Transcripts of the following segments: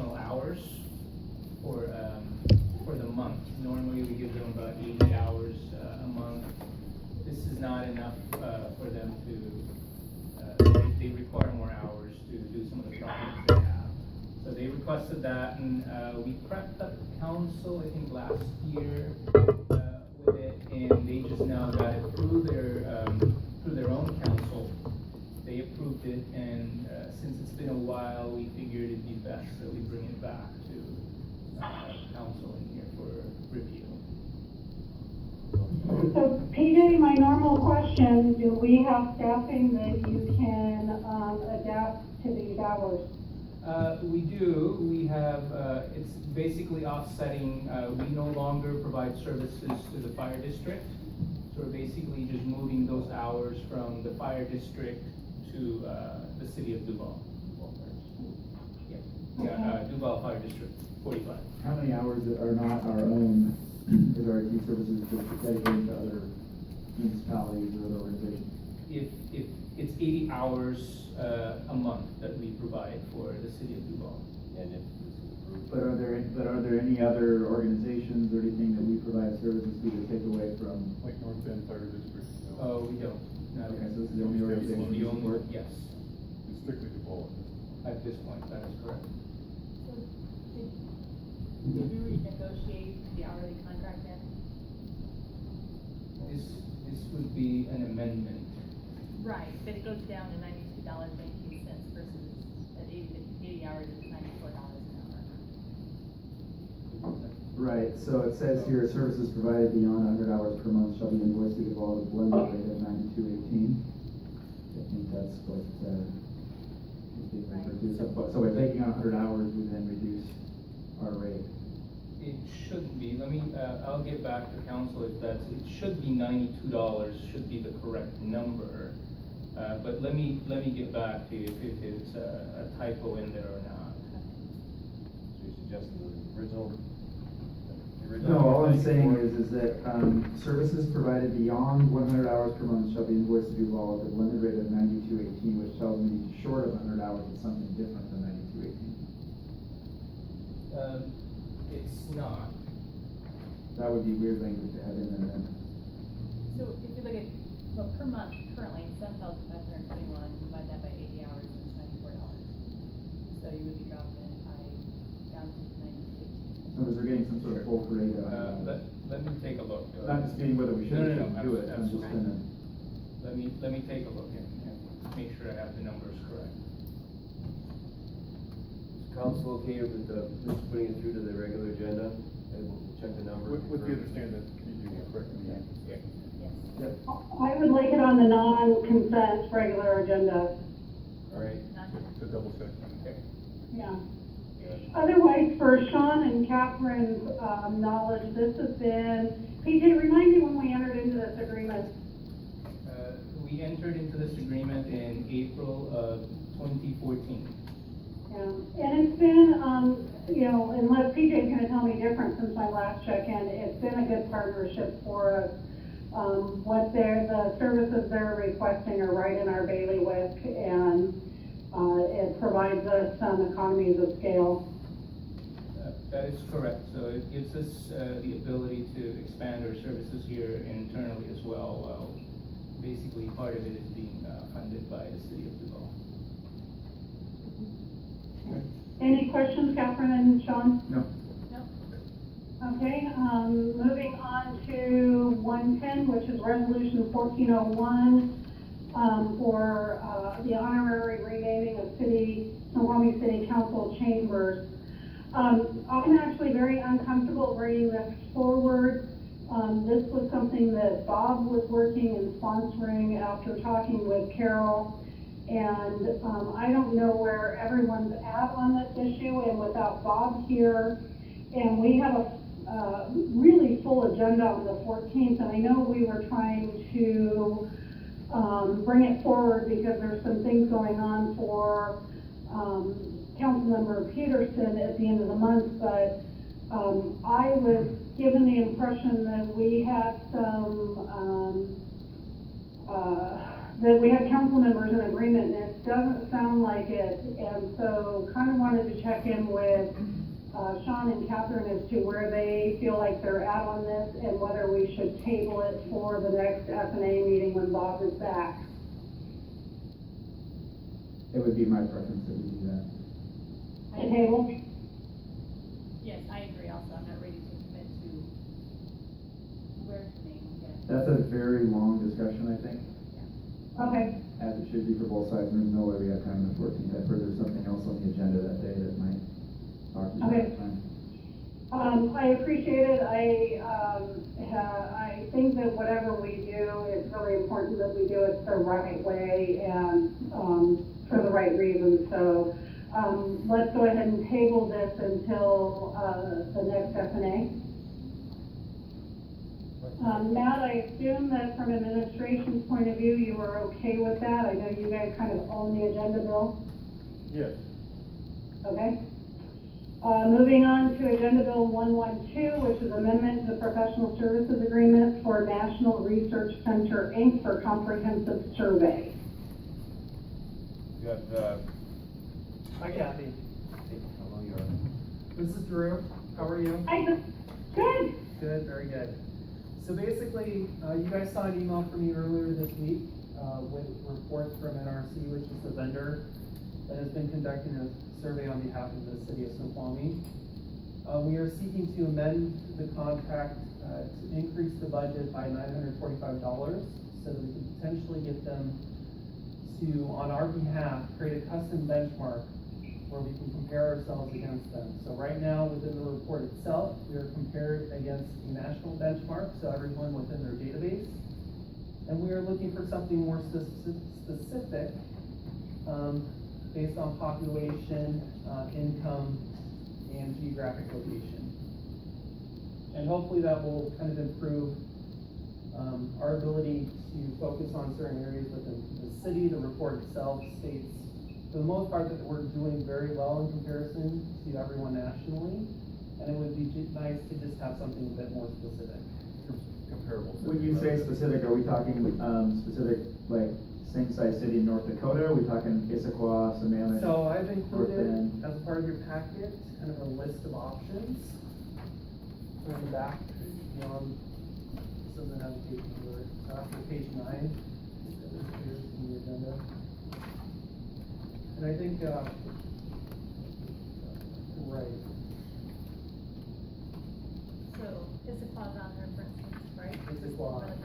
additional hours for the month. Normally we give them about 80 hours a month. This is not enough for them to, they require more hours to do some of the projects they have. So they requested that, and we prepped up council, I think last year with it, and they just now got it through their own council. They approved it, and since it's been a while, we figured it'd be best that we bring it back to council in here for review. So PJ, my normal question, do we have staffing that you can adapt to these hours? We do. We have, it's basically offsetting, we no longer provide services to the fire district. So we're basically just moving those hours from the fire district to the city of Duval. Yeah, Duval Fire District 45. How many hours that are not our own is our IT services dedicated to other municipalities or other organizations? If it's 80 hours a month that we provide for the city of Duval. And if this is approved. But are there any other organizations or anything that we provide services to that take away from? Like North Bend Fire District? Oh, we don't. No. Okay, so this is the only organization The we only, support? yes, It's strictly to Paul. at this point, that is correct. So, did we renegotiate the hourly contract then? This would be an amendment. Right, but it goes down to $92.19 versus at 80 hours, it's $94 an hour. Right, so it says here, services provided beyond 100 hours per month shall be invoiced to Duval with a blended rate of $92.18. I think that's what is being referred to. So by taking on 100 hours, we then reduce our rate. It shouldn't be, let me, I'll get back to council if that's, it should be $92, should be the correct number. But let me get back to you if it's a typo in there or not. So you suggest the original? No, all I'm saying is that services provided beyond 100 hours per month shall be invoiced to Duval at a blended rate of $92.18, which tells me short of 100 hours is something different than $92.18. It's not. That would be weird language to have in there then. So if you look at, well, per month currently, $7,521, divide that by 80 hours, it's $94. So you would be dropping it down to $92.18. So we're getting some sort of full rate. Let me take a look. Not disputing whether we should or No, shouldn't do it. I'm just absolutely. gonna. Let me take a look and make sure I have the numbers correct. Is council okay with just putting it through to the regular agenda and we'll check the numbers? With the understanding that you do correct me. Yeah. Yes. I would like it on the non-consent regular agenda. All right. Not To double check. Okay. Yeah. Good. Otherwise, for Sean and Catherine's knowledge, this has been, PJ, remind me when we entered into this agreement. We entered into this agreement in April of 2014. Yeah. And it's been, unless PJ's gonna tell me different since my last check-in, it's been a good partnership for us. The services they're requesting are right in our bailiwick, and it provides us some economies of scale. That is correct. So it gives us the ability to expand our services here internally as well. Well, basically part of it is being funded by the city of Duval. Any questions, Catherine and Sean? No. Okay, moving on to 110, which is resolution 1401, for the honorary renaming of Snoqualmie City Council chambers. I'm actually very uncomfortable bringing this forward. This was something that Bob was working and sponsoring after talking with Carol. And I don't know where everyone's at on this issue, and without Bob here, and we have a really full agenda on the 14th, and I know we were trying to bring it forward because there's some things going on for Councilmember Peterson at the end of the month, but I was given the impression that we had council members in agreement, and it doesn't sound like it, and so kind of wanted to check check in with, Sean and Catherine as to where they feel like they're at on this and whether we should table it for the next FNA meeting when Bob is back. It would be my preference that we do that. To table? Yes, I agree also, I'm not ready to commit to where to name yet. That's a very long discussion, I think, Okay. as it should be for both sides, and there's no way we have time on the 14th. I've heard there's something else on the agenda that day that might occupy Okay. time. I appreciate it. I think that whatever we do, it's really important that we do it the right way and, for the right reasons. So, let's go ahead and table this until, the next FNA. Matt, I assume that from administration's point of view, you are okay with that? I know you guys kind of own the agenda, Bill. Yes. Okay. Moving on to Agenda Bill 112, which is amendment to the professional services agreement for National Research Center, Inc. for comprehensive survey. Got, Hi Kathy, hello, you're. this is Drew. How are you? Hi, good. Good, very good. So basically, you guys saw an email from me earlier this week with reports from NRC, which is the vendor that has been conducting a survey on behalf of the city of Snoqualmie. We are seeking to amend the contract to increase the budget by $945 so that we can potentially get them to, on our behalf, create a custom benchmark where we can compare ourselves against them. So right now, within the report itself, we are compared against a national benchmark, so everyone within their database. And we are looking for something more specific, based on population, income, and geographic location. And hopefully that will kind of improve our ability to focus on certain areas within the city. The report itself states, for the most part, that we're doing very well in comparison to everyone nationally, and it would be nice to just have something a bit more specific. Comparable. When you say specific, are we talking, specific, like, same size city in North Dakota? Are we talking Issaquah, Sammamish? So I've North included, Bend? as part of your packet, kind of a list of options. On the back, this doesn't have a page number, so after page 9, that is here in the agenda. And I think, right, So, is the clause on there, for instance, right? Issaquah, yes.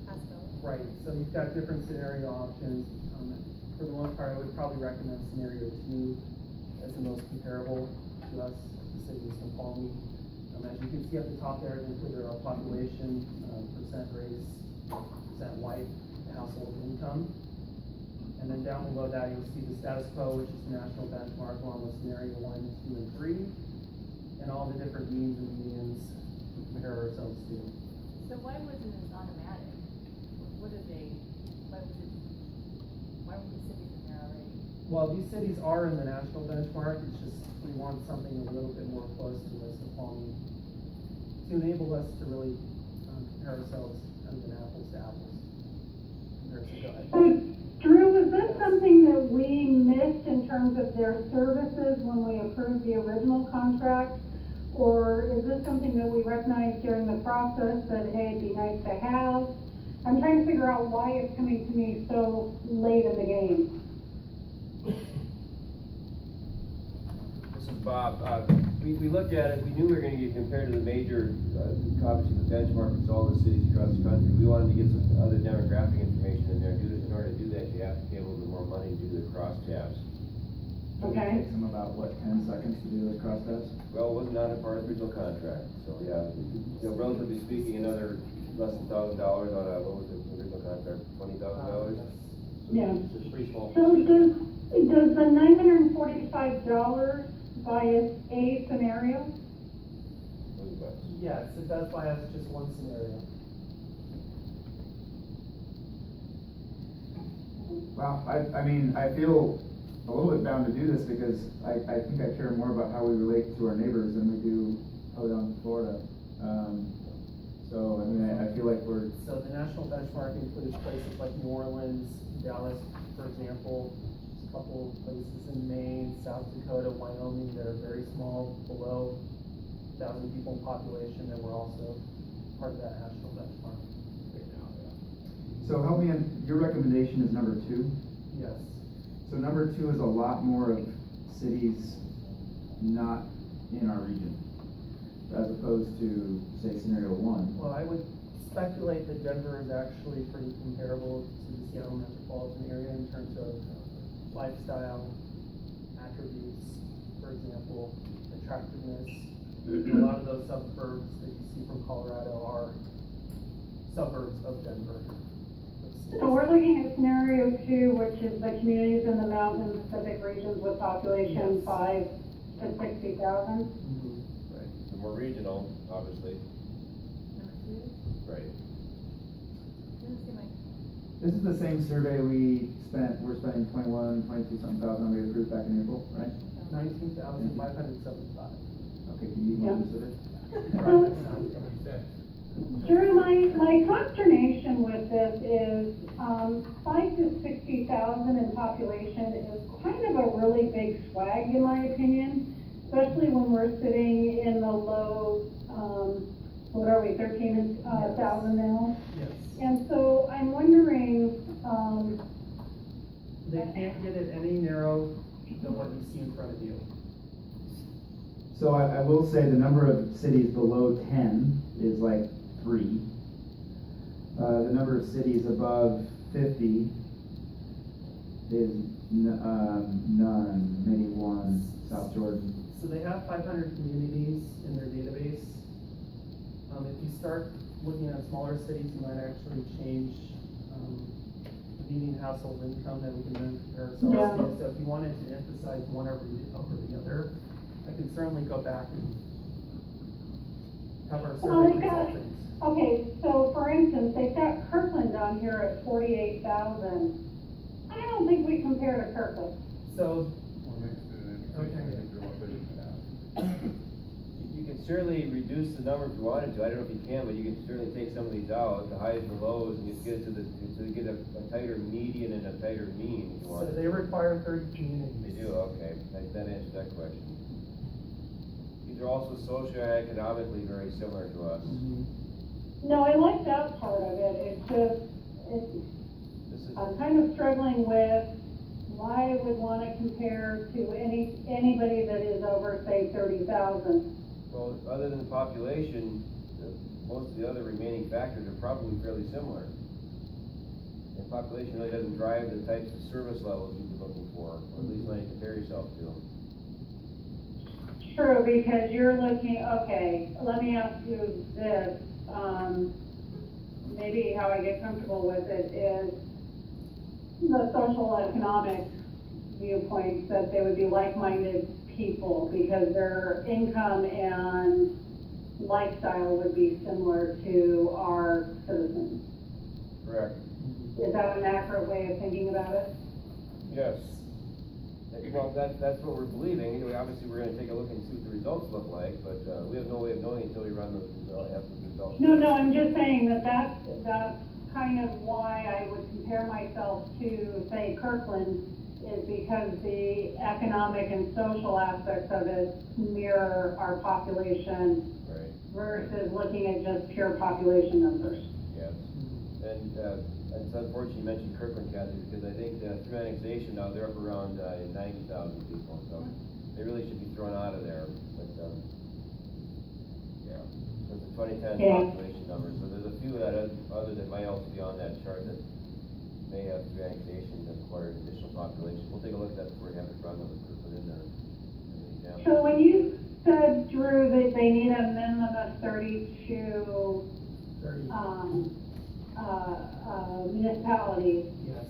Pasco. Right, so you've got different scenario options. For the most part, I would probably recommend scenario 2 as the most comparable to us, the city of Snoqualmie. As you can see at the top there, it included our population, percent race, percent white, household income. And then down below that, you'll see the status quo, which is the national benchmark, along with scenario 1, 2, and 3, and all the different means and medians to compare ourselves to. So why wasn't it automatic? What did they, why were the cities in there already? Well, these cities are in the national benchmark, it's just, we want something a little bit more close to the Snoqualmie to enable us to really compare ourselves kind of an apples to apples comparison. Go ahead. So, Drew, was this something that we missed in terms of their services when we approved the original contract? Or is this something that we recognized during the process that, hey, it'd be nice to have? I'm trying to figure out why it's coming to me so late in the game. This is Bob. We looked at it, we knew we were gonna get compared to the major, obviously the benchmark is all the cities across the country. We wanted to get some other demographic information in there. In order to do that, you have to pay a little bit more money to do the crosstabs. Okay? Takes them about, what, 10 seconds to do those crosstabs? Well, it was not a part of the original contract, so yeah, relatively speaking, another less than $1,000 on a, what was the original contract, $20,000? Yeah. It's a pretty small. So does the $945 buy us a scenario? Yes, it does buy us just one scenario. Well, I mean, I feel a little bit bound to do this because I think I care more about how we relate to our neighbors than we do out in Florida. So, I mean, I feel like we're, So the national benchmark includes places like New Orleans, Dallas, for example, a couple of places in Maine, South Dakota, Wyoming, that are very small, below 1,000 people in population, that were also part of that national benchmark. So help me, your recommendation is number 2? Yes. So number 2 is a lot more of cities not in our region, as opposed to, say, scenario 1. Well, I would speculate that Denver is actually pretty comparable to the Seattle metropolitan area in terms of lifestyle attributes, for example, attractiveness. A lot of those suburbs that you see from Colorado are suburbs of Denver. So we're looking at scenario 2, which is the communities in the mountain and Pacific regions with population Yes. 5 to 60,000. Right, so more regional, obviously. Number 2, Right. doesn't seem like, This is the same survey we're spending 21, 22 something thousand, we approved back in April, right? 19,575. Okay, can you be more Yeah. specific? Drew, my consternation with this is, 5 to 60,000 in population is kind of a really big swag, in my opinion, especially when we're sitting in the low, what are we, 13,000 now? Yes. And so I'm wondering, They can't get it any narrow than what you see in front of you. So I will say the number of cities below 10 is like 3. The number of cities above 50 is none, maybe 1, South Jordan. So they have 500 communities in their database. If you start looking at smaller cities, you might actually change median household income that we can then compare ourselves Yeah. to. So if you wanted to emphasize one over the other, I can certainly go back and have our Well, survey they've got- consultants. okay, so for instance, they've got Kirkland on here at 48,000. I don't think we compare to Kirkland. So, You can certainly reduce the number if you wanted to, I don't know if you can, but you can certainly take some of these out, the highs and lows, and just get it to get a tighter median and a tighter mean if you so wanted. they require 30 communities. They do, okay, that answers that question. These are also socioeconomically very similar to us. Mhm. No, I like that part of it. It's just, This is, I'm kind of struggling with why I would want to compare to anybody that is over, say, 30,000. well, other than the population, most of the other remaining factors are probably fairly similar. And population really doesn't drive the types of service levels you'd be looking for, or at least when you compare yourself to them. True, because you're looking, okay, let me ask you this, maybe how I get comfortable with it is the social economic viewpoints that they would be like-minded people because their income and lifestyle would be similar to our citizens. Correct. Is that an accurate way of thinking about it? Yes. Well, that's what we're believing. You know, obviously, we're gonna take a look and see what the results look like, but, we have no way of knowing until we run those results, have the results. No, I'm just saying that's kind of why I would compare myself to, say, Kirkland, is because the economic and social aspects of it mirror our population Right, versus looking at just pure population numbers. yes. And, it's unfortunate you mentioned Kirkland, Kathy, because I think, through annexation now, they're up around, 90,000 people, so they really should be thrown out of there, but, yeah. So it's a 2010 Yeah. population number, so there's a few that, other that might also be on that chart that may have through annexation that require additional population. We'll take a look at that before we have it run with Kirkland in there. as an example. So when you said, Drew, that they need a minimum of 32, 30, municipalities, yes.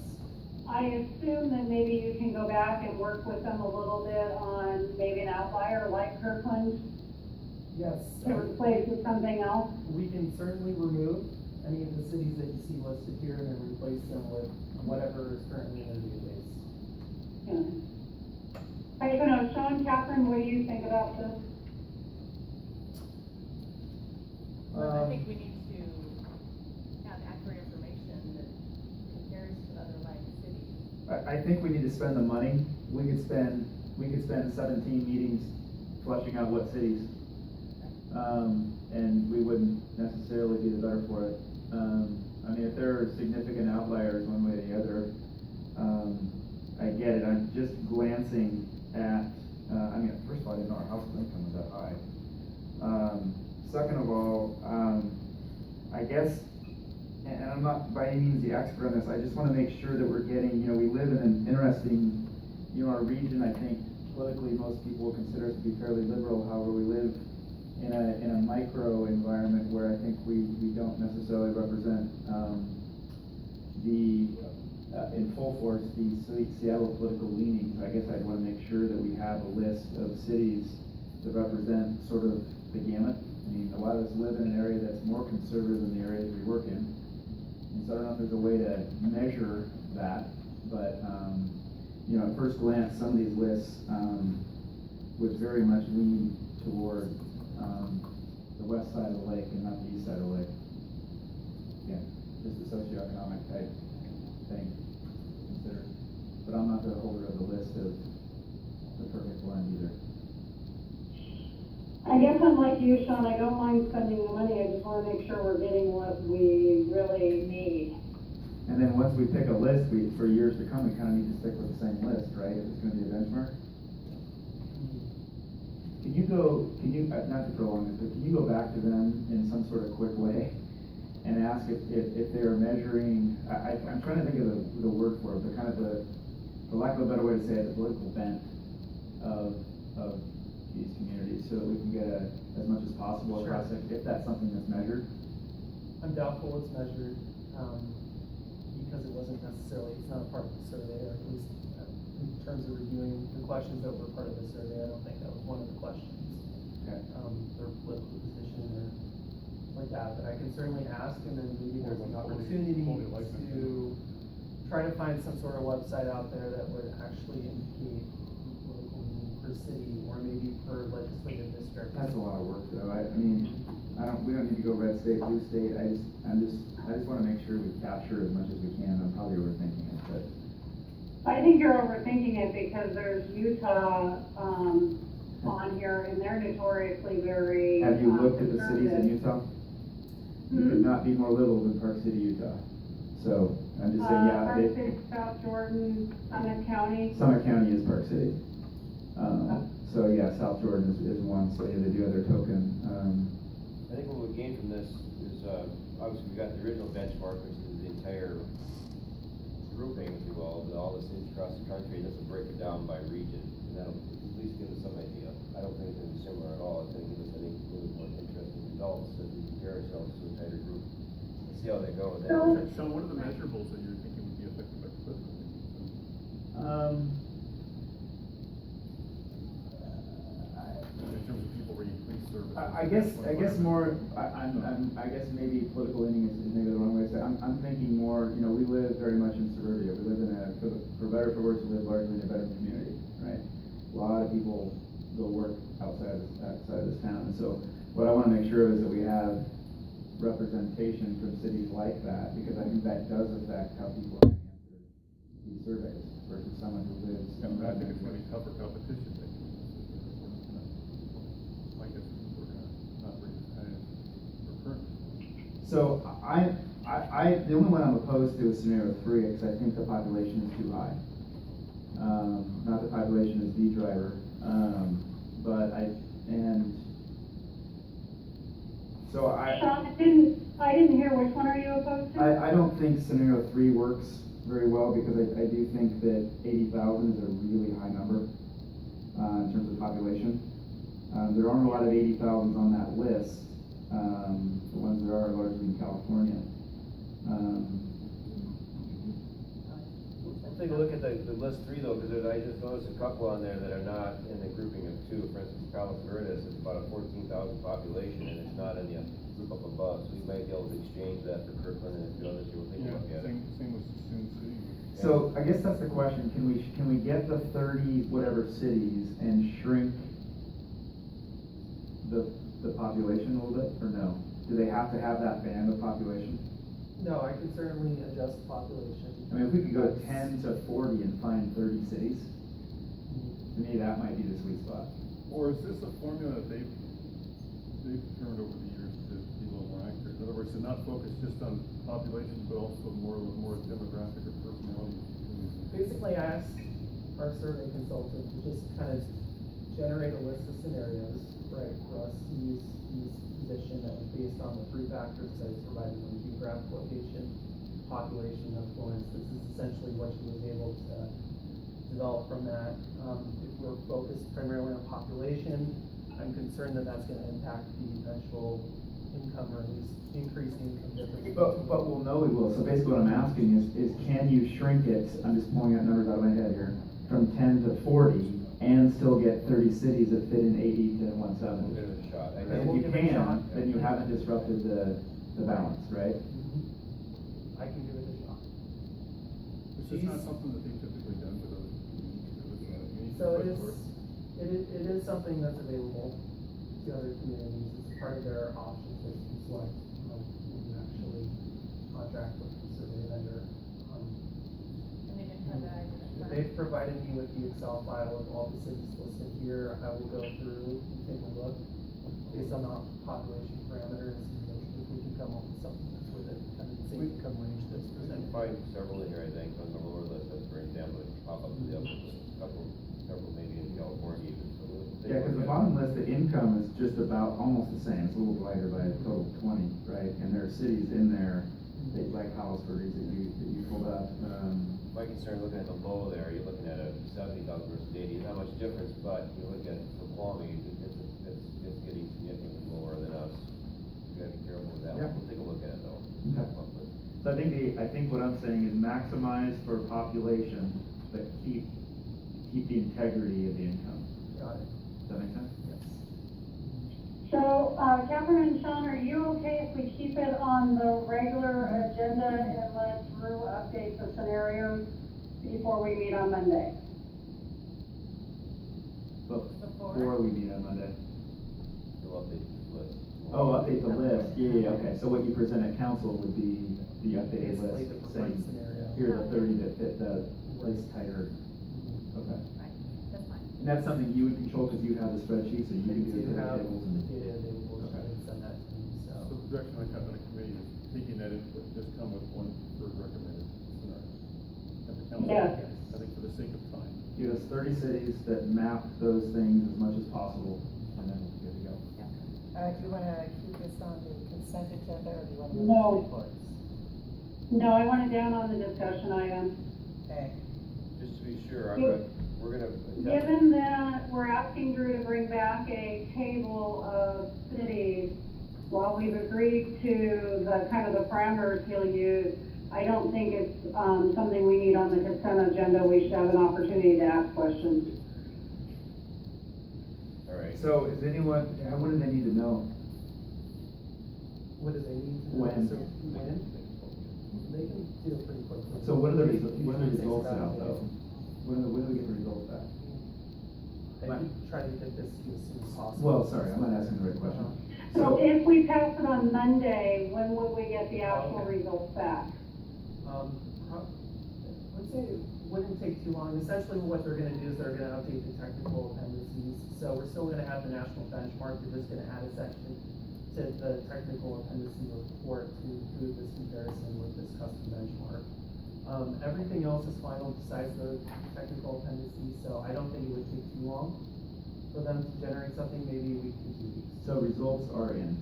I assume that maybe you can go back and work with them a little bit on maybe an outlier like Kirkland Yes. to replace with something else. We can certainly remove any of the cities that you see listed here and then replace them with whatever is currently in the database. Yeah. I don't know, Sean, Catherine, what do you think about this? I think we need to have accurate information that compares to other like cities. I think we need to spend the money. We could spend we could spend 17 meetings fleshing out what cities, and we wouldn't necessarily be the better for it. I mean, if there are significant outliers one way or the other, I get it. I'm just glancing at, I mean, first of all, I didn't know our household income was that high. Second of all, I guess, and I'm not by any means the expert on this, I just want to make sure that we're getting, you know, we live in an interesting, you know, our region, I think, politically, most people will consider us to be fairly liberal. However, we live in a micro environment where I think we don't necessarily represent in full force the Seattle political leanings. I guess I'd want to make sure that we have a list of cities that represent sort of the gamut. I mean, a lot of us live in an area that's more conservative than the areas we work in. And so I don't know if there's a way to measure that, but you know, at first glance, some of these lists would very much lean toward the west side of the lake and not the east side of the lake. Yeah, just a socioeconomic type thing to consider. But I'm not the holder of the list of the perfect blend either. I guess I'm like you, Sean, I don't mind spending the money, I just wanna make sure we're getting what we really need. And then once we pick a list, for years to come, we kind of need to stick with the same list, right? If it's going to be a benchmark. Can you, not to prolong this, but can you go back to them in some sort of quick way and ask if they're measuring, I'm trying to think of the word for it, but kind of for lack of a better way to say it, the political bent of these communities, so that we can get as much as possible Sure. across it, if that's something that's measured. I'm doubtful it's measured, because it wasn't necessarily, it's not a part of the survey, or at least in terms of reviewing the questions that were part of the survey, I don't think that was one of the questions. Okay. Their political position or like that, but I can certainly ask, and then maybe there's an opportunity to try to find some sort of website out there that would actually indicate political meaning per city, or maybe per legislative district. That's a lot of work, though. I mean, we don't need to go red state, blue state. I just want to make sure we capture as much as we can. I'm probably overthinking it, but. I think you're overthinking it because there's Utah, on here, and they're notoriously very. Have you looked at the cities in conservative. Utah? You could not be more liberal than Park City, Utah. So, I'm just saying, yeah, Park City, South Jordan, Summit County. Summit County is Park City. So yeah, South Jordan is one, so yeah, they do have their token. I think what we gain from this is, obviously we got the original benchmark, which is the entire grouping, if you will, of all the cities across the country. This will break it down by region, and that'll at least give us some idea. I don't think it's going to be similar at all. It's going to give us, I think, really more interesting results as we compare ourselves to a tighter group. We'll see how they go with that. Sean, what are the measurables that you're thinking would be affected by political leaning? In terms of people where you police service. I guess more, I guess maybe political leaning is maybe the wrong way to say it. I'm thinking more, you know, we live very much in suburbia. We live in for better or for worse, we live largely in a veteran community, right? A lot of people go work outside of this town. And so what I want to make sure is that we have representation from cities like that, because I think that does affect how people answer these surveys versus someone who lives. Yeah, but I think it's going to be tougher competition. I guess we're not really kind of recurrent. So the only one I'm opposed to is scenario 3, because I think the population is too high. Not the population is the driver, but Sean, I didn't hear, which one are you opposed to? I don't think scenario 3 works very well, because I do think that 80,000 is a really high number in terms of population. There aren't a lot of 80,000s on that list. The ones there are largely in California. Take a look at the list 3 though, because I just noticed a couple on there that are not in the grouping of 2. For instance, Palos Verdes is about a 14,000 population, and it's not in the group up above, so we might be able to exchange that for Kirkland and a few others who will take a look at it. Same with Sioux City. So I guess that's the question. Can we get the 30 whatever cities and shrink the population a little bit, or no? Do they have to have that band of population? No, I can certainly adjust the population. I mean, if we could go 10 to 40 and find 30 cities, To me, that might be the sweet spot. Or is this a formula that they've determined over the years to be a little more accurate? In other words, to not focus just on population, but also more demographic or personality. Basically, I asked our survey consultant to just kind of generate a list of scenarios, right, for us to use position that was based on the three factors that is provided in geographic location, population, influence. This is essentially what she was able to develop from that. If we're focused primarily on population, I'm concerned that that's gonna impact the eventual income, or at least increase the income difference. But we'll know we will. So basically what I'm asking is can you shrink it, I'm just pulling out numbers out of my head here, from 10 to 40 and still get 30 cities that fit in 80 to 170? We'll give it a shot. I And guess. if We'll you give it a shot. can, then you haven't disrupted the balance, right? I can give it a shot. It's just not something that they've typically done for those communities. So it is something that's available to other communities. It's part of their options that you select, when you actually contract with the survey vendor. And they can provide. They've provided me with the Excel file of all the cities listed here. I will go through and take a look based on the population parameters, and if we can come up with something that's within kind of the same income range that's We can presented. find several in here, I think, on the lower list, as for example, it can pop up to the upper list, several maybe in California even, so we'll take a Yeah, because look the at it. bottom list, the income is just about almost the same. It's a little lighter by a total of 20, right? And there are cities in there, that, like Hollisburg, that you pulled up. My concern, looking at the low there, you're looking at a 70,000 versus 80, not much difference, but you look at Snoqualmie, it's getting significantly lower than us. You gotta be careful with that. Yeah. We'll take a look at it though. Okay. So I think what I'm saying is maximize for population, but keep the integrity of the income. Got it. Does that make sense? Yes. So, Catherine and Sean, are you okay if we keep it on the regular agenda and let Drew update the scenarios before we meet on Monday? Before we meet on Monday. You'll update the list. Oh, update the list. Yeah, okay. So what you present at council would be the updated Basically list, the preferred saying, scenario. here are the 30 that fit the list tighter. Okay. Right, that's fine. And that's something you would control because you have the spreadsheet, so you can do Do the have tables the and. data available, so Okay. I can send that to you, So so. the direction I got on the committee is taking that input, just come with one preferred recommended scenario. At the council, Yes. I think for the sake of time. Give us 30 cities that map those things as much as possible, and then we'll be good to go. Do you wanna keep this on the consent agenda, or do you wanna move No. to reports? No, I want it down on the discussion item. Okay, Just to be sure, we're gonna. Given that we're asking Drew to bring back a table of cities, while we've agreed to the kind of the parameters he'll use, I don't think it's, something we need on the consent agenda. We should have an opportunity to ask questions. All right. So is anyone, what do they need to know? What do they need to know? When? So, when? They can do it pretty quickly. So what are the Usually results takes about out a though? day. When do we get the results back? I do try to get this to you as soon as possible. Well, sorry, I'm not asking the right question. So if we pass it on Monday, when would we get the actual Okay. results back? Let's say it wouldn't take too long. Essentially what they're gonna do is they're gonna update the technical appendices. So we're still gonna have the national benchmark, they're just gonna add a section to the technical appendices report to include this comparison with this custom benchmark. Everything else is final besides the technical appendices, so I don't think it would take too long for them to generate something, maybe a week to 2 weeks. So results are in.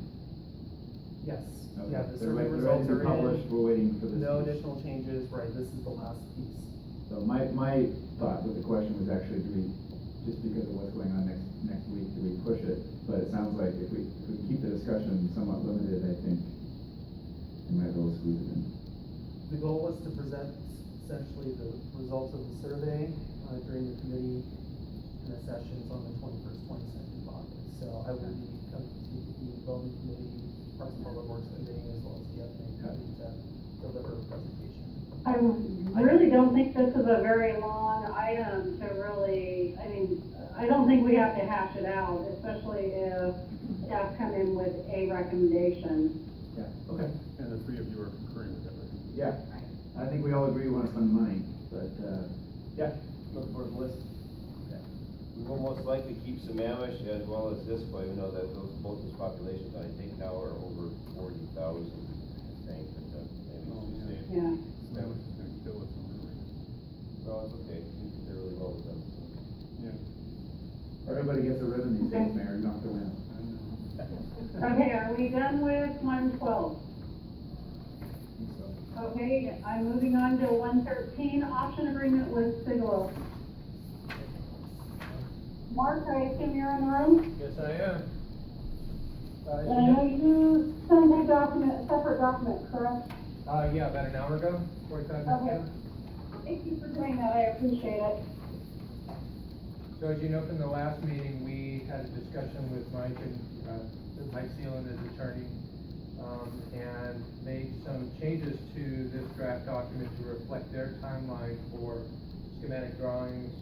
Yes, Okay. yeah, the They're survey ready results to be are published. in. We're waiting for this. No piece. additional changes, right, this is the last piece. So my thought with the question was actually, do we, just because of what's going on next week, do we push it? But it sounds like if we keep the discussion somewhat limited, I think we might be able to squeeze it in. The goal was to present essentially the results of the survey during the committee sessions on the 21st, 22nd of August. So I will be coming to the voting committee, Parks and Public Works committee, as well as the FNA committee to deliver a presentation. I really don't think this is a very long item to really, I mean, I don't think we have to hash it out, especially if staff come in with a recommendation. Yeah, okay. And the three of you are concurring with that, right? Yeah, I think we all agree we want to spend money, but, yeah, look for the list. Okay. We will most likely keep Sammamish as well as this way. We know that both those populations, I think now are over 40,000, I think, but, maybe Oh, it's just Yeah. That was just gonna kill us really. Well, it's okay, we did really well with them. Yeah. Everybody gets a ribbon these days, Mayor, you don't have to win. I know. Okay, are we done with 112? I think so. Okay, I'm moving on to 113, option agreement with Siglo. Mark, I assume you're in the room? Yes, I am. And I know you sent a document, a separate document, correct? Yeah, about an hour ago, 45 minutes Okay. ago. Thank you for doing that, I appreciate it. So as you know from the last meeting, we had a discussion with Mike and, with Mike Seeland as attorney, and made some changes to this draft document to reflect their timeline for schematic drawings,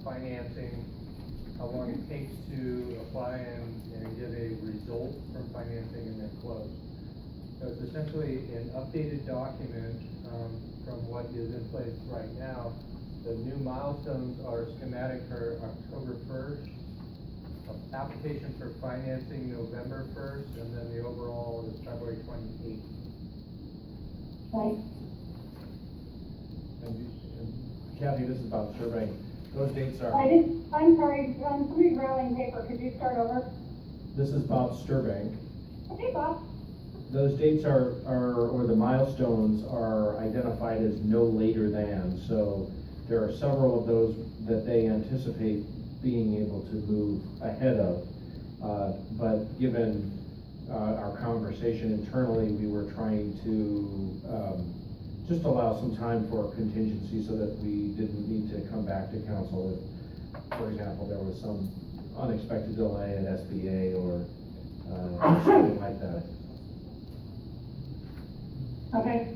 financing, how long it takes to apply and get a result from financing and then close. So it's essentially an updated document, from what is in place right now. The new milestones are schematic for October 1st, application for financing November 1st, and then the overall is February 28th. Okay. And Kathy, this is about surveying. Those dates are, I'm sorry, somebody's rattling paper, could you start over? this is Bob Sturbank. Okay, Bob. Those dates or the milestones are identified as no later than, so there are several of those that they anticipate being able to move ahead of. But given our conversation internally, we were trying to just allow some time for contingency so that we didn't need to come back to council if, for example, there was some unexpected delay at SBA or something like that. Okay,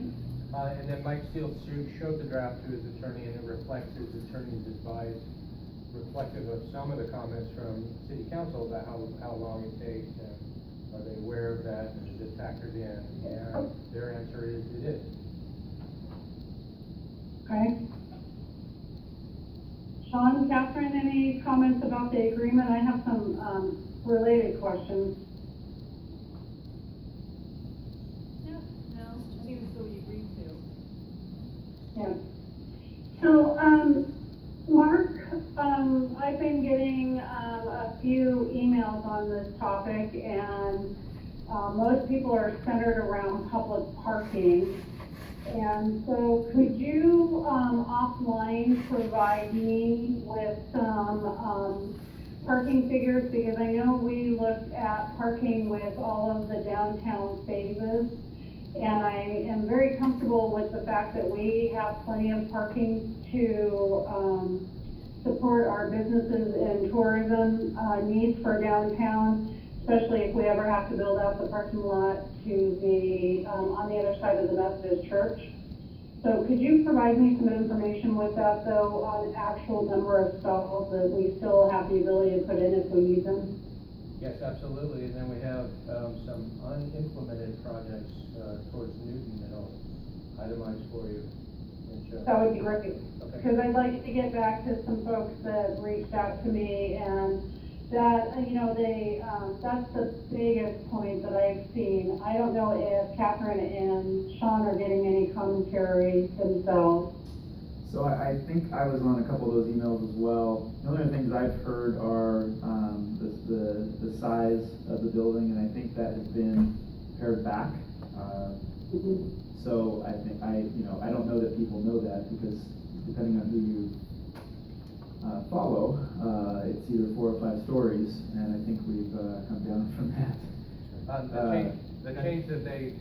And then Mike Steele showed the draft to his attorney, and it reflects his attorney's advice, reflective of some of the comments from city council about how long it takes, and are they aware of that, and is it factored in? And their answer is, it is. okay. Sean, Catherine, any comments about the agreement? I have some, related questions. No, seems what we agreed to. Yeah. So, Mark, I've been getting, a few emails on this topic, and, most people are centered around public parking. And so could you, offline provide me with some, parking figures? Because I know we looked at parking with all of the downtown phases. And I am very comfortable with the fact that we have plenty of parking to, support our businesses and tourism, needs for downtown, especially if we ever have to build out the parking lot to the, on the other side of the Methodist church. So could you provide me some information with that, though, on actual number of stalls that we still have the ability to put in if we need them? Yes, absolutely, and then we have, some unimplemented projects, towards Newton that I'll itemize for you and show. That would be great. Okay. Because I'd like to get back to some folks that reached out to me, and that, that's the biggest point that I've seen. I don't know if Catherine and Sean are getting any commentary themselves. So I think I was on a couple of those emails as well. The only other things I've heard are, the size of the building, and I think that has been pared back. So I think, I don't know that people know that, because depending on who you follow, it's either 4 or 5 stories, and I think we've come down from that. The change that they,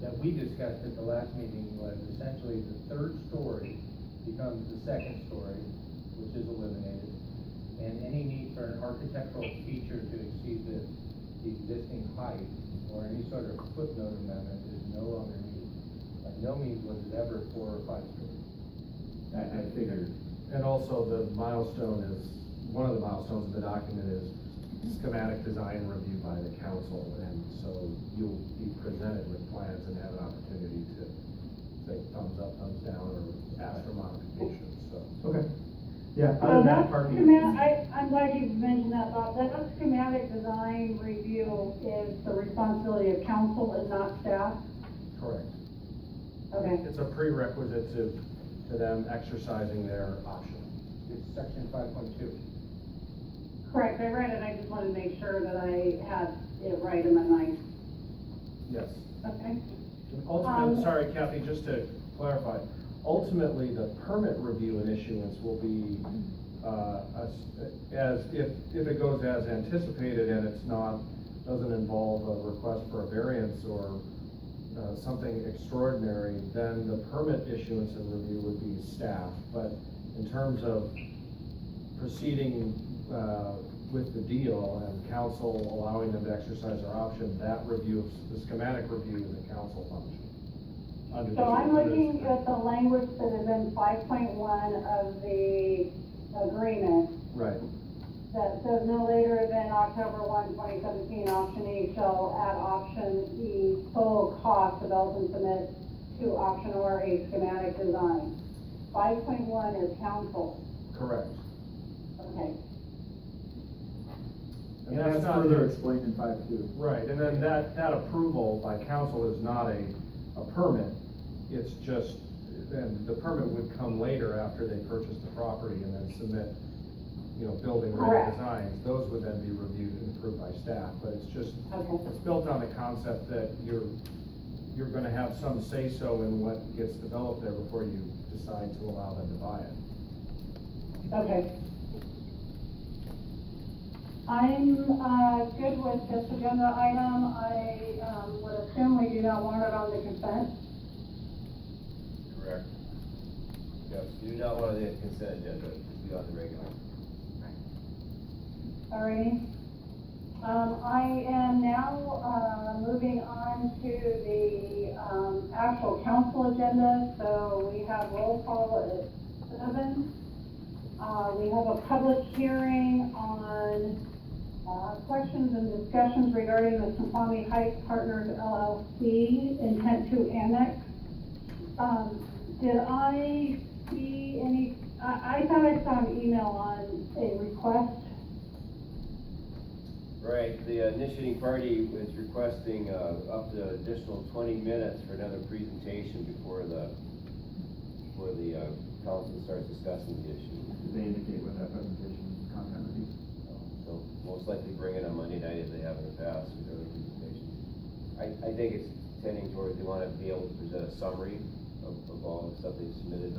that we discussed at the last meeting was essentially the third story becomes the second story, which is eliminated. And any need for an architectural feature to exceed the existing height or any sort of footnote amendment is no longer needed. By no means was it ever 4 or 5 stories. I figured. And also the milestone is, one of the milestones of the document is schematic design review by the council, and so you'll be presented with plans and have an opportunity to say thumbs up, thumbs down, or ask for modifications, so. Okay. Yeah, So other than that's that, parking. I'm glad you mentioned that, Bob. That schematic design review is the responsibility of council and not staff? Correct. Okay. It's a prerequisite to them exercising their option. It's section 5.2. Correct, I read it, I just wanted to make sure that I had it right in my mind. Yes. Okay. Ultimately, sorry Kathy, just to clarify, ultimately, the permit review and issuance will be, as, if it goes as anticipated and it's not, doesn't involve a request for a variance or something extraordinary, then the permit issuance and review would be staff. But in terms of proceeding with the deal and council allowing them to exercise their option, that review, the schematic review is a council function. So I'm looking at the language that is in 5.1 of the agreement Right. that says no later than October 1, 2017, option E shall add option E sole cost develop and submit to option or a schematic design. 5.1 is council. Correct. Okay. And That's not further explained in 5.2. Right, and then that approval by council is not a permit, it's just, and the permit would come later after they purchase the property and then submit, building ready Correct. designs. Those would then be reviewed and approved by staff, but it's just, Okay. it's built on the concept that you're gonna have some say-so in what gets developed there before you decide to allow them to buy it. Okay. I'm, good with this agenda item. I, would assume we do not want it on the consent. Correct. Yes, you do not want the consent agenda, just be on the regular. Alrighty. I am now, moving on to the, actual council agenda. So we have roll call at 7. We have a public hearing on, questions and discussions regarding the Snoqualmie Heights Partners LLC intent to annex. Did I see any, I thought I saw an email on a request. Right, the initiating party is requesting up to additional 20 minutes for another presentation before the council starts discussing the issue. Did they indicate what that presentation content would be? So most likely bring it on Monday night as they have in the past with their presentation. I think it's tending towards they want to be able to present a summary of all the stuff they've submitted.